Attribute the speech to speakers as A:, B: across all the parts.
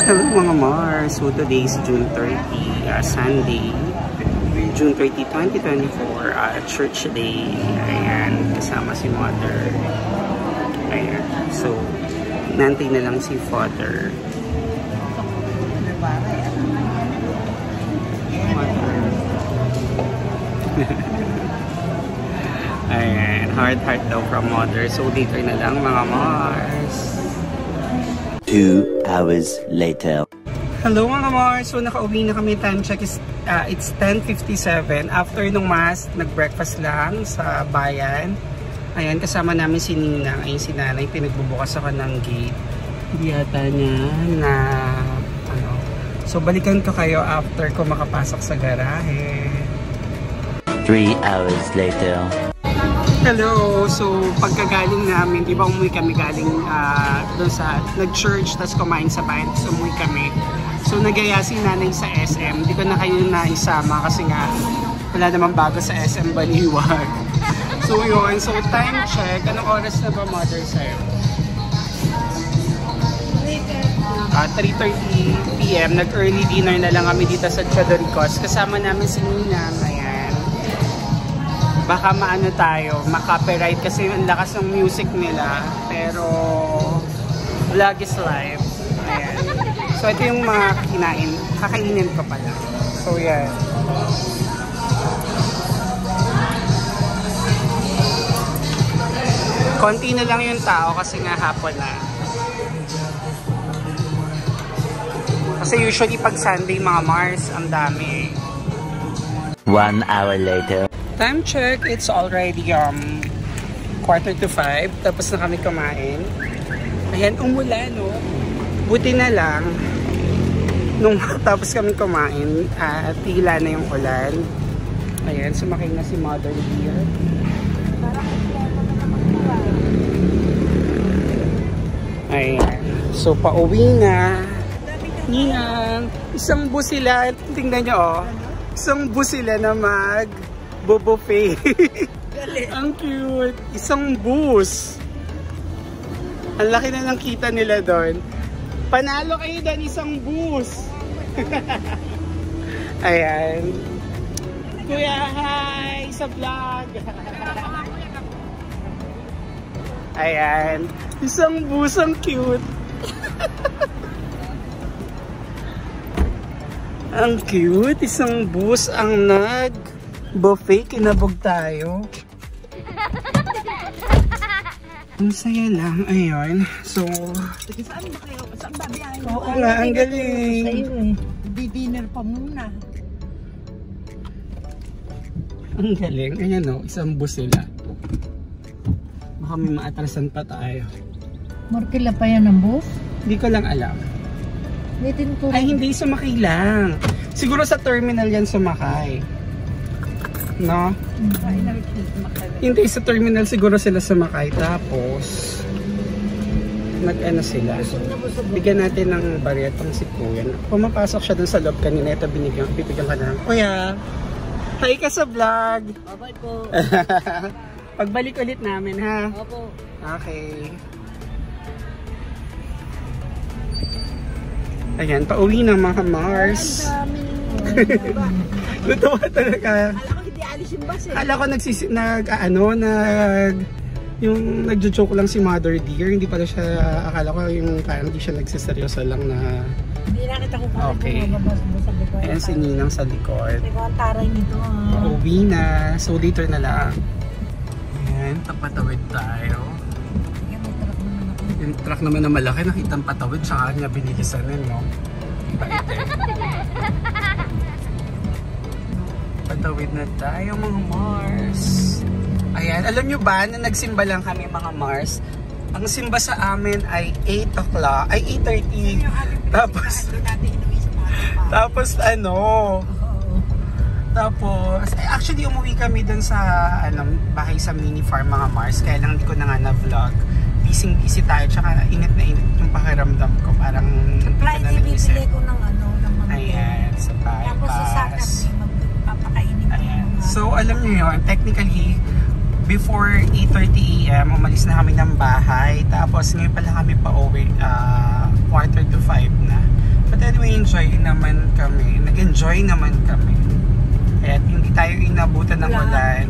A: Hello mga Mars, so today is June 30, Sunday, June 30, 2024, Church Day. Ayan, kasama si Mother. Ayan, so nantay na lang si Father. Ayan, heart daw from Mother. So later na lang mga Mars.
B: 2 hours later.
A: Hello mga Mars! So nakauwi na kami. Time check is it's 10:57. After nung Mass, nag-breakfast lang sa bayan. Ayan, kasama namin si Ninang. Ayun si Nanay, pinagbubukas ako ng gate. Hindi yata niya na ano. So balikan ko kayo after ko makapasok sa garahe.
B: 3 hours later.
A: Hello! So, pagkagaling namin, di ba umuwi kami galing doon sa nag-church, tapos kumain sa bayan, tapos umuwi kami. So, nagaya si Nanay sa SM. Di ko na kayo naisama kasi nga wala namang bago sa SM Baliwag. So, yun. So, time check. Anong oras na ba, Mother, sa'yo? 3:30 PM. Nag-early dinner na lang kami dito sa Chodoricos. Kasama namin si Ninang. Ayan. Baka maano tayo, ma-copyright kasi yung lakas ng music nila, pero vlog is live. Ayan. So ito yung mga kakainin ko pala. So yan. Konti na lang yung tao kasi nga hapon na. Kasi usually pag Sunday mga Mars, ang dami.
B: 1 hour later.
A: Time check, it's already 4:45, tapos na kami kumain. Ayan, umulan, no? Buti na lang, nung tapos kami kumain, tila na yung ulan. Ayan, sumakay na si Mother here. Ayan, so pauwi na. Ninang, isang bus sila, tingnan nyo, oh. Isang bus sila na buffet. Ang cute. Isang bus. Ang laki na ng kita nila doon. Panalo kayo doon, isang bus. Ayan. Kuya, hi! Sa vlog. Ayan. Isang bus, ang cute. Ang cute. Isang bus ang buffet, kinabog tayo. Ang saya lang, ayun. So,
C: saan ba kayo? Saan ba biyahe?
A: Oo nga, ang galing.
C: Di-dinner pa muna.
A: Ang galing, ayan o, isang bus sila. Baka may maatrasan pa tayo.
C: Markila pa yan ang bus?
A: Hindi ko lang alam. Ay, hindi, sumakay lang. Siguro sa terminal yan sumakay. No? Hindi, sa terminal siguro sila sumakay. Tapos mag-ano sila. Bigyan natin ng baryetong si Kuya. Pumapasok siya dun sa loob kanina. Ito bibigyan ka na. Kuya, hi ka sa vlog.
C: Bye po.
A: Pagbalik ulit namin, ha?
C: Opo.
A: Okay. Ayan, pauwi na mga Mars. Lutuwa talaga.
C: Alam ko hindi alis yung bus eh.
A: Alam ko yung nagjo-joke lang si Mother Dear. Hindi pala siya, akala ko yung parang hindi siya nagsiseryoso lang na.
C: Hindi nakita ko pa.
A: Okay. Ayan si Ninang sa likod.
C: Ikaw ang taray nito.
A: Pauwi na. So later na lang. Ayan, tapatawid tayo. Yung truck naman na malaki, nakita ang patawid, tsaka niya binilisanin, no? Patawid na tayo, mga Mars. Ayan, alam nyo ba na nagsimba lang kami, mga Mars? Ang simba sa amin ay 8 o'clock, ay 8:30. Tapos, actually umuwi kami dun sa bahay sa mini farm, mga Mars. Kaya lang hindi ko na nga na-vlog. Busy tayo, tsaka init na init yung pakiramdam ko. Parang
C: Friday, bibili ko ng mga
A: ayan, sa bypass.
C: Tapos sa Saturday, magpapakainin ko.
A: So, alam nyo yun, technically, before 8:30 AM, umalis na kami ng bahay. Tapos, ngayon pala kami pa uwi, 4:45 na. anyway, nag-enjoy naman kami. At hindi tayo inabutan ng ulan.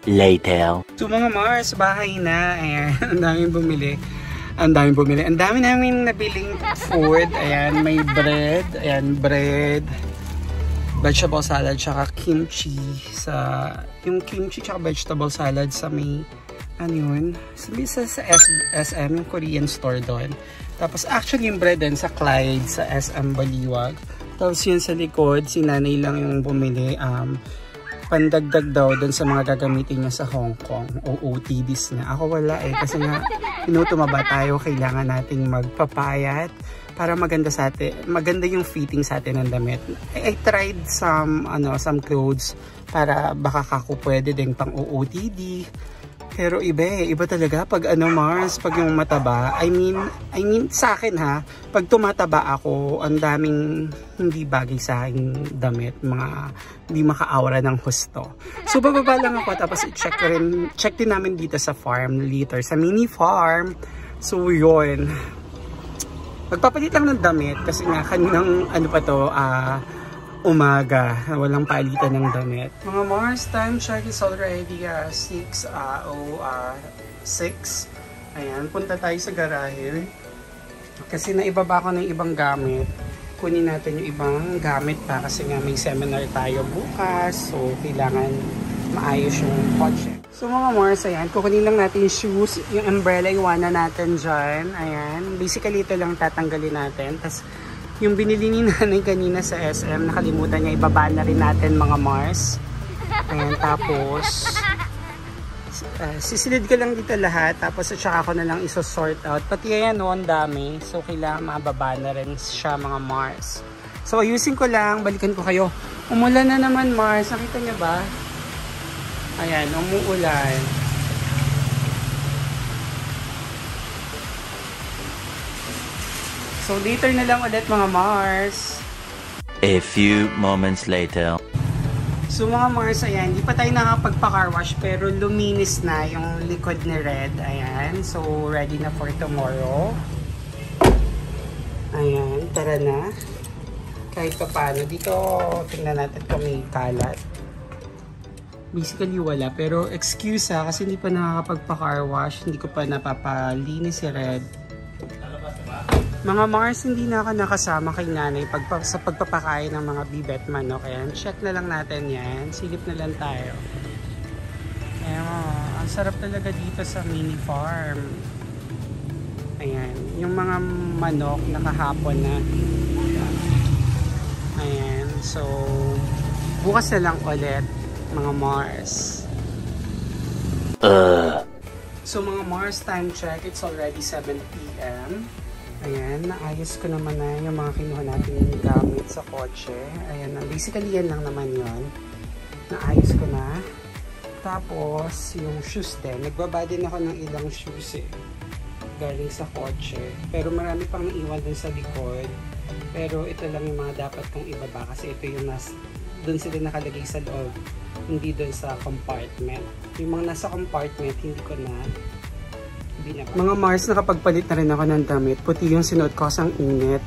B: Later.
A: So mga Mars, bahay na. Ayan, ang daming bumili. Ang dami namin nabiling food. Ayan, may bread. Ayan, bread. Vegetable salad, tsaka kimchi. Yung kimchi tsaka vegetable salad sa may, ano yun? Sa SM, yung Korean store doon. Tapos actually yung bread din sa Clyde, sa SM Baliwag. Tapos yun sa likod, si nanay lang yung bumili. Pandagdag daw dun sa mga gagamitin niya sa Hong Kong. OOTDs niya. Ako wala kasi nga tumaba tayo, kailangan nating magpapayat para maganda sa atin. Maganda yung fitting sa atin ng damit. I tried some clothes para baka kako pwede din pang OOTD. Pero iba talaga pag Mars, pag yung mataba. I mean sa akin ha, pag tumataba ako, ang daming hindi bagay sa aking damit, mga hindi maka-aura ng husto. So bababa lang ako, tapos check din namin dito sa farm later, sa mini farm. So yun, magpapalit lang ng damit kasi nga kaninang umaga, walang palitan ng damit. Mga Mars, time check is already 6:06. Ayan, punta tayo sa garahe. Kasi naibaba ko ng ibang gamit. Kunin natin yung ibang gamit pa kasi nga may seminar tayo bukas. So, kailangan maayos yung kotse. So mga Mars, ayan, kukunin lang natin yung shoes. Yung umbrella, iwanan natin dyan. Ayan, basically ito lang tatanggalin natin. Tapos, yung binili ni nanay kanina sa SM, nakalimutan niya, ibaba na rin natin mga Mars. Ayan, tapos sisilid ko lang dito lahat, tapos at saka ako na lang isosort out. Pati ayan, ang dami. So, kailangan mababa na rin siya mga Mars. So, ayusin ko lang, balikan ko kayo. Umulan na naman Mars, nakita niyo ba? Ayan, umuulan. So, later na lang ulit mga Mars.
B: A few moments later.
A: So mga Mars, ayan, hindi pa tayo nakapagpa-car wash pero luminis na yung likod ni Red. Ayan, so ready na for tomorrow. Ayan, tara na. Kahit pa paano. Dito, tingnan natin kung may kalat. Basically wala, pero excuse kasi hindi pa nakakapagpa-car wash. Hindi ko pa napapalinis si Red. Mga Mars, hindi na ako nakasama kay nanay sa pagpapakain ng mga bibet manok. Ayan, check na lang natin yan. Silip na lang tayo. Ayan, ang sarap talaga dito sa mini farm. Ayan, yung mga manok nakahapon na. Ayan, so bukas na lang ulit mga Mars. So mga Mars, time check, it's already 7 PM. Ayan, naayos ko naman na yung mga kinuha natin yung gamit sa kotse. Ayan, basically yan lang naman yun. Naayos ko na. Tapos, yung shoes din. Nagbaba din ako ng ilang shoes galing sa kotse. Pero marami pang iwan dun sa likod. Pero ito lang yung mga dapat kong ibaba. Kasi ito yung dun sila nakalagay sa loob. Hindi dun sa compartment. Yung mga nasa compartment, hindi ko na mga Mars, nakapagpalit na rin ako ng damit. Puti yung sinuot ko kasang init.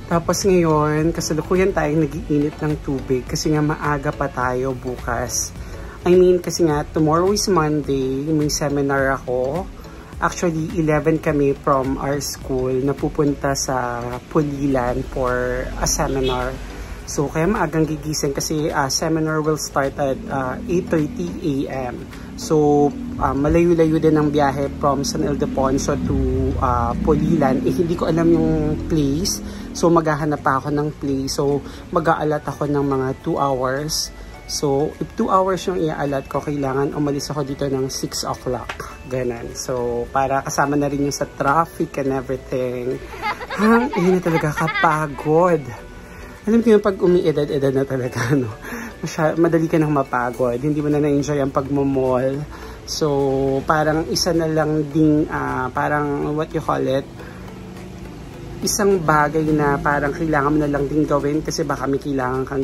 A: Tapos ngayon, kasalukuyan tayong nag-iinit ng tubig. Kasi nga maaga pa tayo bukas. I mean, kasi nga tomorrow is Monday. May seminar ako. Actually, 11 kami from our school na pupunta sa Pulilan for a seminar. So, kaya maagang gigising kasi seminar will start at 8:30 AM. So, malayo-layo din ang biyahe from San Ildefonso to Pulilan. Hindi ko alam yung place. So, maghahanap pa ako ng place. So, mag-aalat ako ng mga 2 hours. So, if 2 hours yung i-alat ko, kailangan umalis ako dito ng 6 o'clock. Ganun. So, para kasama na rin yung sa traffic and everything. Hindi na talaga kapagod. Alam ko yung pag umi-edad-edad na talaga, no? Madali ka nang mapagod. Hindi mo na na-enjoy ang pagmamall. So, parang isa na lang ding, parang what you call it, isang bagay na parang kailangan mo na lang din gawin kasi baka may kailangan kang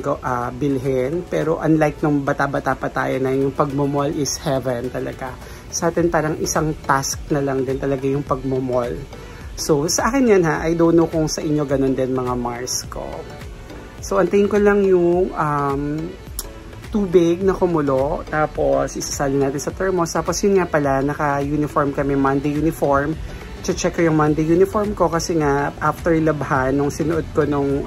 A: bilhin. Pero unlike nung bata-bata pa tayo na yung pagmamall is heaven talaga. Sa atin parang isang task na lang din talaga yung pagmamall. So, sa akin yan ha. I don't know kung sa inyo ganun din mga Mars ko. So, antayin ko lang yung tubig na kumulo. Tapos, isasali natin sa thermos. Tapos, yun nga pala, naka-uniform kami, Monday uniform. Check ko yung Monday uniform ko kasi nga, after labhan, nung sinuot ko nung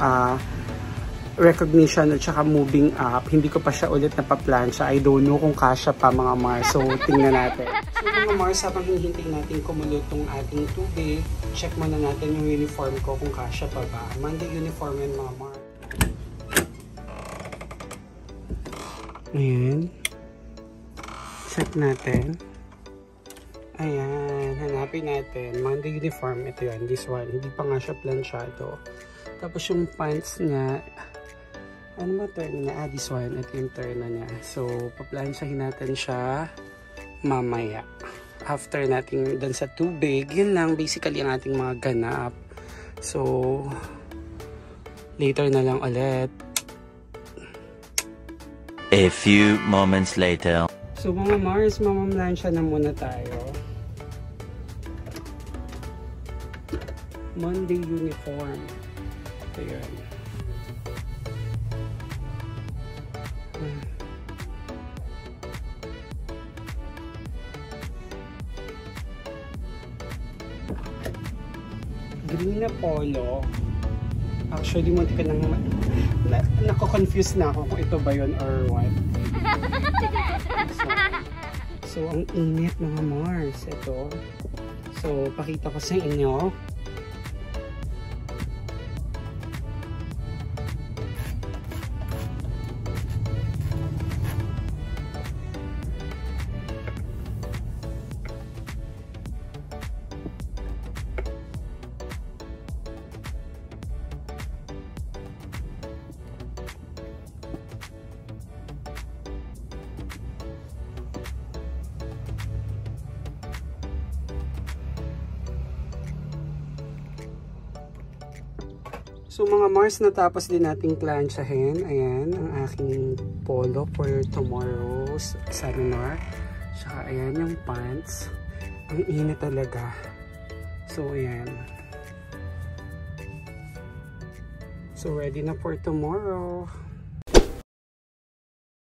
A: recognition at saka moving up, hindi ko pa siya ulit napaplansya. I don't know kung kasya pa mga Mars. So, tingnan natin. So, mga Mars, habang hinihintay natin kumulo itong ating tubig, check muna natin yung uniform ko kung kasya pa ba. Monday uniform yan mga Mars. Ayan. Check natin. Ayan. Hanapin natin. Monday uniform. Ito yan. This one. Hindi pa nga siya plansyado. Tapos yung pants niya, ano ba turn niya? This one. Ito yung turn na niya. So, paplansyahin natin siya mamaya. After natin dun sa tubig, yun lang basically ang ating mga ganap. So, later na lang ulit.
B: A few moments later.
A: So mga Mars, mamamlansya na muna tayo. Monday uniform. Ito yun. Green na polo. Actually, munti ka nang nako-confuse na ako kung ito ba yun or what. So, ang init mga Mars. Ito. So, pakita ko sa inyo. So mga Mars, natapos din nating plansyahin. Ayan, ang aking polo for tomorrow's seminar. Saka ayan yung pants. Ang init talaga. So ayan. So ready na for tomorrow.